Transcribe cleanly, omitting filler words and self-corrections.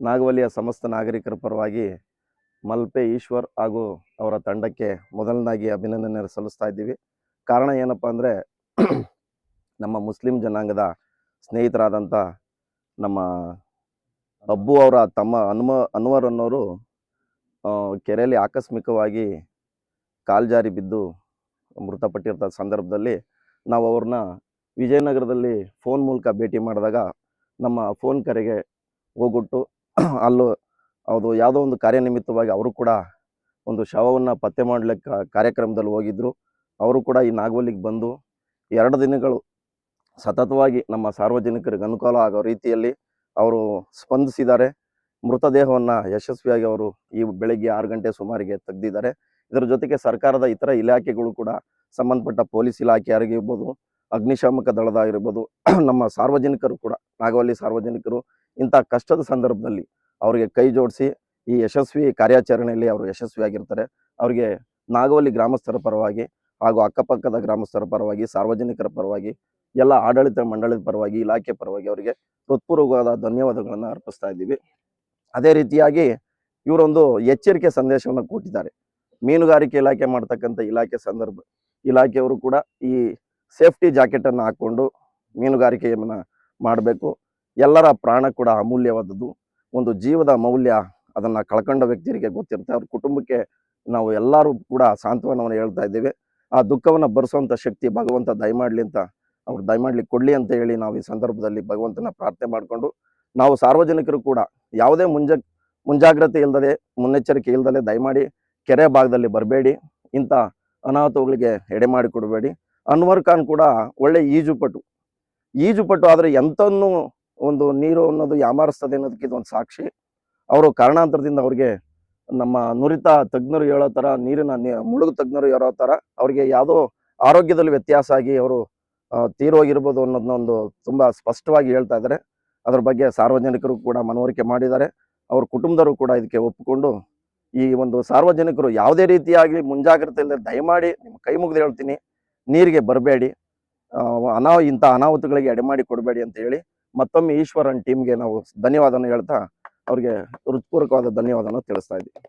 ನಾಗವಲ್ಲಿಯ ಸಮಸ್ತ ನಾಗರಿಕರ ಪರವಾಗಿ ಮಲ್ಪೆ ಈಶ್ವರ್ ಹಾಗೂ ಅವರ ತಂಡಕ್ಕೆ ಮೊದಲನಾಗಿ ಅಭಿನಂದನೆ ಸಲ್ಲಿಸ್ತಾ ಇದ್ದೀವಿ. ಕಾರಣ ಏನಪ್ಪ ಅಂದರೆ ನಮ್ಮ ಮುಸ್ಲಿಂ ಜನಾಂಗದ ಸ್ನೇಹಿತರಾದಂಥ ನಮ್ಮ ಅಬ್ಬು ಅವರ ತಮ್ಮ ಅನ್ವರ್ ಅನ್ನೋರು ಕೆರೆಯಲ್ಲಿ ಆಕಸ್ಮಿಕವಾಗಿ ಕಾಲ್ಜಾರಿ ಬಿದ್ದು ಮೃತಪಟ್ಟಿರ್ತ ಸಂದರ್ಭದಲ್ಲಿ ನಾವು ಅವ್ರನ್ನ ವಿಜಯನಗರದಲ್ಲಿ ಫೋನ್ ಮೂಲಕ ಭೇಟಿ ಮಾಡಿದಾಗ ನಮ್ಮ ಫೋನ್ ಕರೆಗೆ ಹೋಗ್ಬಿಟ್ಟು ಅಲ್ಲೂ ಅದು ಯಾವುದೋ ಒಂದು ಕಾರ್ಯನಿಮಿತ್ತವಾಗಿ ಅವರು ಕೂಡ ಒಂದು ಶವವನ್ನು ಪತ್ತೆ ಮಾಡಲಿಕ್ಕೆ ಕಾರ್ಯಕ್ರಮದಲ್ಲಿ ಹೋಗಿದ್ದರು. ಅವರು ಕೂಡ ಈ ನಾಗವಲ್ಲಿಗೆ ಬಂದು 2 ದಿನಗಳು ಸತತವಾಗಿ ನಮ್ಮ ಸಾರ್ವಜನಿಕರಿಗೆ ಅನುಕೂಲ ಆಗೋ ರೀತಿಯಲ್ಲಿ ಅವರು ಸ್ಪಂದಿಸಿದ್ದಾರೆ. ಮೃತದೇಹವನ್ನು ಯಶಸ್ವಿಯಾಗಿ ಅವರು ಈ ಬೆಳಗ್ಗೆ 6 ಗಂಟೆ ಸುಮಾರಿಗೆ ತೆಗೆದಿದ್ದಾರೆ. ಇದರ ಜೊತೆಗೆ ಸರ್ಕಾರದ ಇತರ ಇಲಾಖೆಗಳು ಕೂಡ ಸಂಬಂಧಪಟ್ಟ ಪೊಲೀಸ್ ಇಲಾಖೆ ಆಗಿರ್ಬೋದು, ಅಗ್ನಿಶಾಮಕ ದಳದಾಗಿರ್ಬೋದು, ನಮ್ಮ ಸಾರ್ವಜನಿಕರು ಕೂಡ ನಾಗವಲ್ಲಿ ಸಾರ್ವಜನಿಕರು ಇಂಥ ಕಷ್ಟದ ಸಂದರ್ಭದಲ್ಲಿ ಅವರಿಗೆ ಕೈ ಜೋಡಿಸಿ ಈ ಯಶಸ್ವಿ ಕಾರ್ಯಾಚರಣೆಯಲ್ಲಿ ಅವರು ಯಶಸ್ವಿಯಾಗಿರ್ತಾರೆ. ಅವರಿಗೆ ನಾಗವಲ್ಲಿ ಗ್ರಾಮಸ್ಥರ ಪರವಾಗಿ ಹಾಗೂ ಅಕ್ಕಪಕ್ಕದ ಗ್ರಾಮಸ್ಥರ ಪರವಾಗಿ, ಸಾರ್ವಜನಿಕರ ಪರವಾಗಿ, ಎಲ್ಲ ಆಡಳಿತ ಮಂಡಳಿದ ಪರವಾಗಿ, ಇಲಾಖೆ ಪರವಾಗಿ ಅವರಿಗೆ ಹೃತ್ಪೂರ್ವಕವಾದ ಧನ್ಯವಾದಗಳನ್ನು ಅರ್ಪಿಸ್ತಾ ಇದ್ದೀವಿ. ಅದೇ ರೀತಿಯಾಗಿ ಇವರೊಂದು ಎಚ್ಚರಿಕೆ ಸಂದೇಶವನ್ನು ಕೊಟ್ಟಿದ್ದಾರೆ. ಮೀನುಗಾರಿಕೆ ಇಲಾಖೆ ಮಾಡ್ತಕ್ಕಂಥ ಇಲಾಖೆಯವರು ಕೂಡ ಈ ಸೇಫ್ಟಿ ಜಾಕೆಟನ್ನು ಹಾಕ್ಕೊಂಡು ಮೀನುಗಾರಿಕೆಯನ್ನು ಮಾಡಬೇಕು. ಎಲ್ಲರ ಪ್ರಾಣ ಕೂಡ ಅಮೂಲ್ಯವಾದದ್ದು. ಒಂದು ಜೀವದ ಮೌಲ್ಯ ಅದನ್ನು ಕಳ್ಕೊಂಡ ವ್ಯಕ್ತಿಯರಿಗೆ ಗೊತ್ತಿರುತ್ತೆ. ಅವ್ರ ಕುಟುಂಬಕ್ಕೆ ನಾವು ಎಲ್ಲರೂ ಕೂಡ ಸಾಂತ್ವನವನ್ನು ಹೇಳ್ತಾ ಇದ್ದೇವೆ. ಆ ದುಃಖವನ್ನು ಭರಿಸುವಂಥ ಶಕ್ತಿ ಭಗವಂತ ದಯಮಾಡಲಿ ಅಂತ ಅವ್ರು ದಯಮಾಡ್ಲಿಕ್ಕೆ ಕೊಡಲಿ ಅಂತ ಹೇಳಿ ನಾವು ಈ ಸಂದರ್ಭದಲ್ಲಿ ಭಗವಂತನ ಪ್ರಾರ್ಥನೆ ಮಾಡಿಕೊಂಡು, ನಾವು ಸಾರ್ವಜನಿಕರು ಕೂಡ ಯಾವುದೇ ಮುಂಜಾಗ್ರತೆ ಇಲ್ಲದೆ, ಮುನ್ನೆಚ್ಚರಿಕೆ ಇಲ್ಲದೆ ದಯಮಾಡಿ ಕೆರೆ ಭಾಗದಲ್ಲಿ ಬರಬೇಡಿ. ಇಂಥ ಅನಾಹುತಗಳಿಗೆ ಎಡೆ ಮಾಡಿಕೊಡಬೇಡಿ. ಅನ್ವರ್ ಖಾನ್ ಕೂಡ ಒಳ್ಳೆ ಈಜುಪಟು ಆದರೆ ಎಂಥನ್ನು ಒಂದು ನೀರು ಅನ್ನೋದು ಯಾಮಾರಿಸ್ತದೆ ಅನ್ನೋದಕ್ಕೆ ಇದೊಂದು ಸಾಕ್ಷಿ. ಅವರು ಕಾರಣಾಂತರದಿಂದ ಅವ್ರಿಗೆ ನಮ್ಮ ನುರಿತ ತಜ್ಞರು ಹೇಳೋ ಥರ, ನೀರಿನ ಮುಳುಗು ತಜ್ಞರು ಹೇಳೋ ಥರ ಅವ್ರಿಗೆ ಯಾವುದೋ ಆರೋಗ್ಯದಲ್ಲಿ ವ್ಯತ್ಯಾಸ ಆಗಿ ಅವರು ತೀರೋಗಿರ್ಬೋದು ಅನ್ನೋದನ್ನೊಂದು ತುಂಬ ಸ್ಪಷ್ಟವಾಗಿ ಹೇಳ್ತಾ ಇದ್ದಾರೆ. ಅದ್ರ ಬಗ್ಗೆ ಸಾರ್ವಜನಿಕರು ಕೂಡ ಮನವರಿಕೆ ಮಾಡಿದ್ದಾರೆ. ಅವ್ರ ಕುಟುಂಬದವರು ಕೂಡ ಇದಕ್ಕೆ ಒಪ್ಪಿಕೊಂಡು, ಈ ಒಂದು ಸಾರ್ವಜನಿಕರು ಯಾವುದೇ ರೀತಿಯಾಗಿ ಮುಂಜಾಗ್ರತೆ ಇಲ್ಲದೆ ದಯಮಾಡಿ ನಿಮ್ಮ ಕೈ ಮುಗಿದು ಹೇಳ್ತೀನಿ, ನೀರಿಗೆ ಬರಬೇಡಿ, ಇಂಥ ಅನಾಹುತಗಳಿಗೆ ಎಡೆಮಾಡಿ ಕೊಡಬೇಡಿ ಅಂತ ಹೇಳಿ ಮತ್ತೊಮ್ಮೆ ಈಶ್ವರನ್ ಟೀಮ್ಗೆ ನಾವು ಧನ್ಯವಾದನ ಹೇಳ್ತಾ ಅವ್ರಿಗೆ ಹೃತ್ಪೂರ್ವಕವಾದ ಧನ್ಯವಾದನ ತಿಳಿಸ್ತಾ ಇದ್ದೀವಿ.